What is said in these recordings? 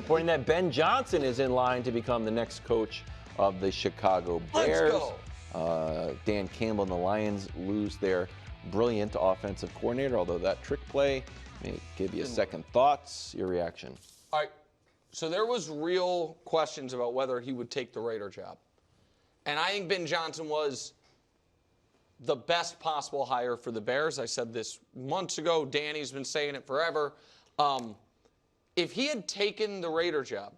reporting that Ben Johnson is in line to become the next coach of the Chicago Bears. Let's go. Dan Campbell and the Lions lose their brilliant offensive coordinator, although that trick play may give you second thoughts. Your reaction? All right. So there was real questions about whether he would take the Raider job. And I think Ben Johnson was the best possible hire for the Bears. I said this months ago. Danny's been saying it forever. If he had taken the Raider job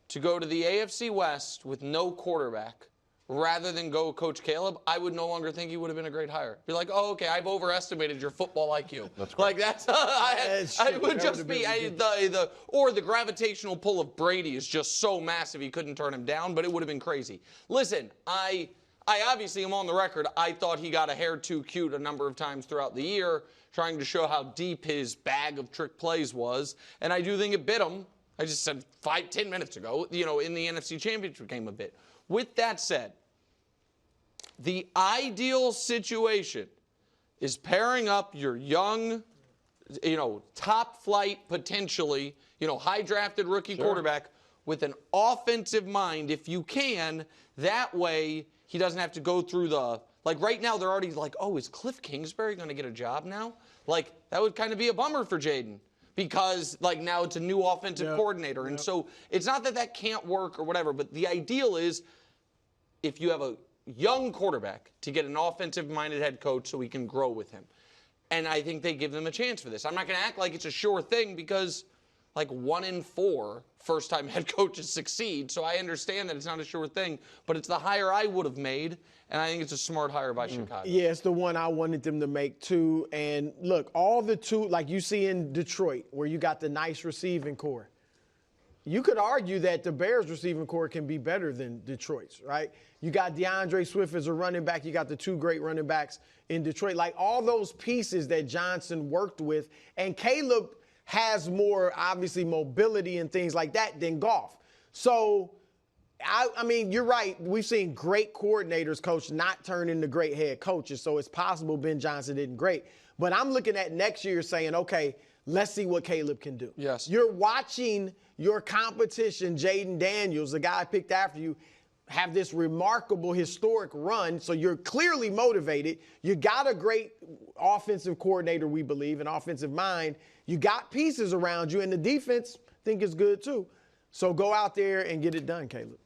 to go to the AFC West with no quarterback rather than go coach Caleb, I would no longer think he would have been a great hire. Be like, oh, okay, I've overestimated your football IQ. That's like that's I would just be the gravitational pull of Brady is just so massive he couldn't turn him down, but it would have been crazy. Listen, I obviously am on the record. I thought he got a hair too cute a number of times throughout the year, trying to show how deep his bag of trick plays was, and I do think it bit him. I just said 5-10 minutes ago, in the NFC Championship game a bit. With that said, the ideal situation is pairing up your young, top flight, potentially, high drafted rookie quarterback with an offensive mind if you can. That way he doesn't have to go through right now they're already like, oh, is Cliff Kingsbury going to get a job now? Like, that would kind of be a bummer for Jaden because, now it's a new offensive coordinator. And so it's not that can't work or whatever, but the ideal is if you have a young quarterback to get an offensive-minded head coach so he can grow with him. And I think they give them a chance for this. I'm not going to act like it's a sure thing because 1 in 4 first-time head coaches succeed. So I understand that it's not a sure thing, but it's the hire I would have made, and I think it's a smart hire by Chicago. Yeah, it's the one I wanted them to make too. And look, all the two, like you see in Detroit, where you got the nice receiving core. You could argue that the Bears receiving core can be better than Detroit's, right? You got DeAndre Swift as a running back. You got the 2 great running backs in Detroit. Like all those pieces that Johnson worked with. And Caleb has more, obviously, mobility and things like that than Goff. So, I mean, you're right. We've seen great coordinators coach not turn into great head coaches. So it's possible Ben Johnson didn't great. But I'm looking at next year saying, okay, let's see what Caleb can do. Yes. You're watching your competition, Jaden Daniels, the guy I picked after you, have this remarkable historic run. So you're clearly motivated. You got a great offensive coordinator, we believe, an offensive mind. You got pieces around you, and the defense I think is good too. So go out there and get it done, Caleb.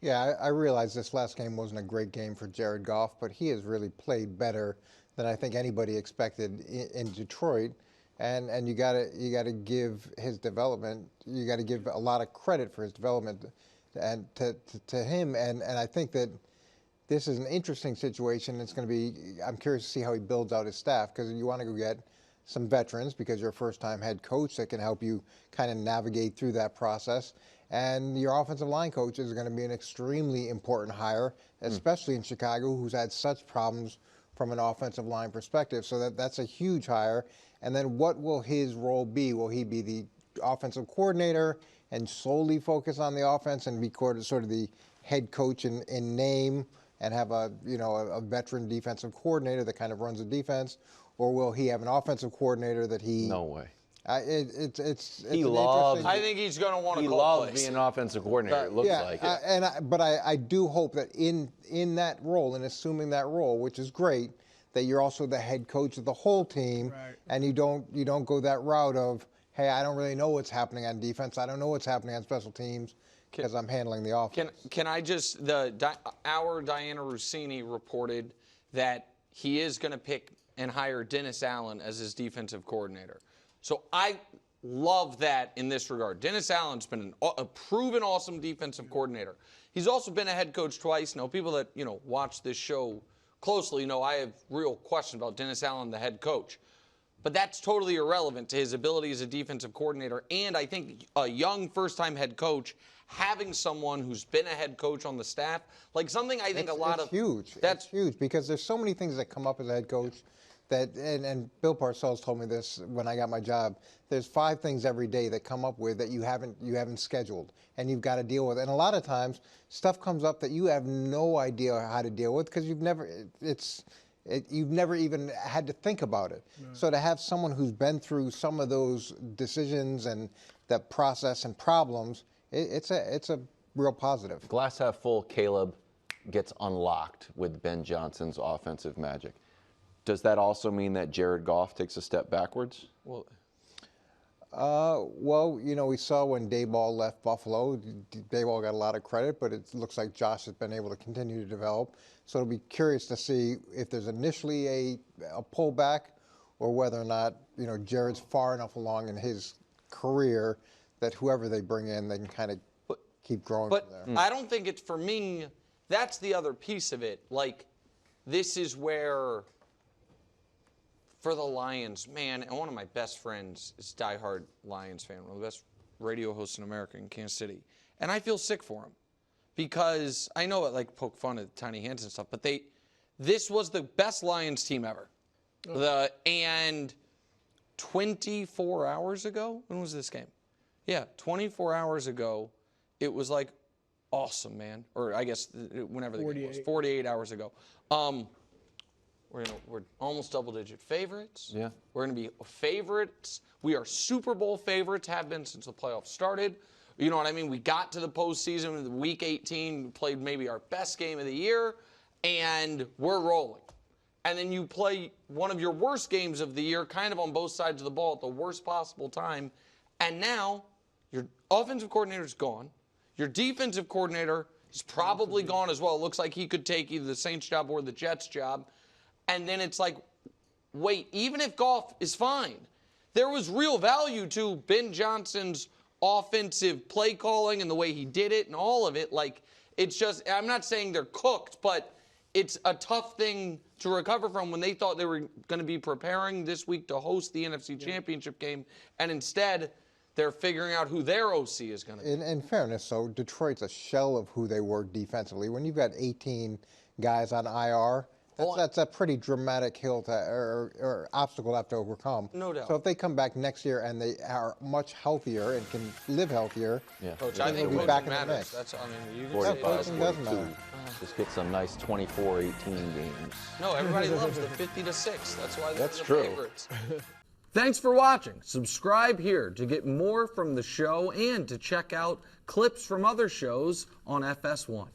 Yeah, I realize this last game wasn't a great game for Jared Goff, but he has really played better than I think anybody expected in Detroit. And you gotta give his development. You got to give a lot of credit for his development, and to him. And I think that this is an interesting situation. It's going to be. I'm curious to see how he builds out his staff because you want to go get some veterans because you're a first-time head coach that can help you kind of navigate through that process. And your offensive line coach is going to be an extremely important hire, especially in Chicago, who's had such problems from an offensive line perspective. So that's a huge hire. And then what will his role be? Will he be the offensive coordinator and solely focus on the offense and be sort of the head coach in name and have a veteran defensive coordinator that kind of runs the defense? Or will he have an offensive coordinator that he... No way. He loves. I think he's going to want to. He loves being an offensive coordinator. It looks like it. But I do hope that in that role, and assuming that role, which is great, that you're also the head coach of the whole team, and you don't go that route of, hey, I don't really know what's happening on defense. I don't know what's happening on special teams because I'm handling the offense. Can I just our Diana Rossini reported that he is going to pick and hire Dennis Allen as his defensive coordinator. So I love that in this regard. Dennis Allen's been a proven awesome defensive coordinator. He's also been a head coach twice. Now, people that watch this show closely know I have real questions about Dennis Allen, the head coach. But that's totally irrelevant to his ability as a defensive coordinator. And I think a young first-time head coach having someone who's been a head coach on the staff, like something I think it's huge. That's huge because there's so many things that come up as a head coach. And Bill Parcells told me this when I got my job. There's 5 things every day that come up with that you haven't scheduled and you've got to deal with. And a lot of times stuff comes up that you have no idea how to deal with because you've never even had to think about it. Right. So to have someone who's been through some of those decisions and that process and problems, it's a real positive. Glass half full, Caleb gets unlocked with Ben Johnson's offensive magic. Does that also mean that Jared Goff takes a step backwards? Well, you know, we saw when Dayball left Buffalo, Dayball got a lot of credit, but it looks like Josh has been able to continue to develop. So it'll be curious to see if there's initially a pullback or whether or not, you know, Jared's far enough along in his career that whoever they bring in, they can kind of keep growing from there. But I don't think it's, for me, that's the other piece of it. Like, this is where, for the Lions, man, and one of my best friends is a diehard Lions fan, one of the best radio hosts in America in Kansas City. And I feel sick for him because I know it, like, poke fun at tiny hands and stuff, but this was the best Lions team ever. And 24 hours ago, when was this game? Yeah, 24 hours ago, it was like awesome, man. Or I guess whenever the game was, 48 hours ago. We're almost double-digit favorites. Yeah. We're going to be favorites. We are Super Bowl favorites, have been since the playoffs started. You know what I mean? We got to the postseason in week 18, we played maybe our best game of the year, and we're rolling. And then you play one of your worst games of the year, kind of on both sides of the ball at the worst possible time, and now your offensive coordinator is gone. Your defensive coordinator is probably gone as well. It looks like he could take either the Saints job or the Jets job. And then it's like, wait, even if Goff is fine, there was real value to Ben Johnson's offensive play calling and the way he did it and all of it. Like, it's just, I'm not saying they're cooked, but it's a tough thing to recover from when they thought they were going to be preparing this week to host the NFC Championship game, and instead they're figuring out who their OC is going to be. In fairness, so Detroit's a shell of who they were defensively. When you've got 18 guys on IR, that's a pretty dramatic hill to, or obstacle to have to overcome. No doubt. So if they come back next year and they are much healthier and can live healthier, Coach, I think they'll be back coaching in the matters. mix. That's, I mean, you can 45, say coaching doesn't 42. matter. Just get some nice 24-18 games. No, everybody loves the 50-6. That's why they're That's the true. favorites. Thanks for watching. Subscribe here to get more from the show and to check out clips from other shows on FS1.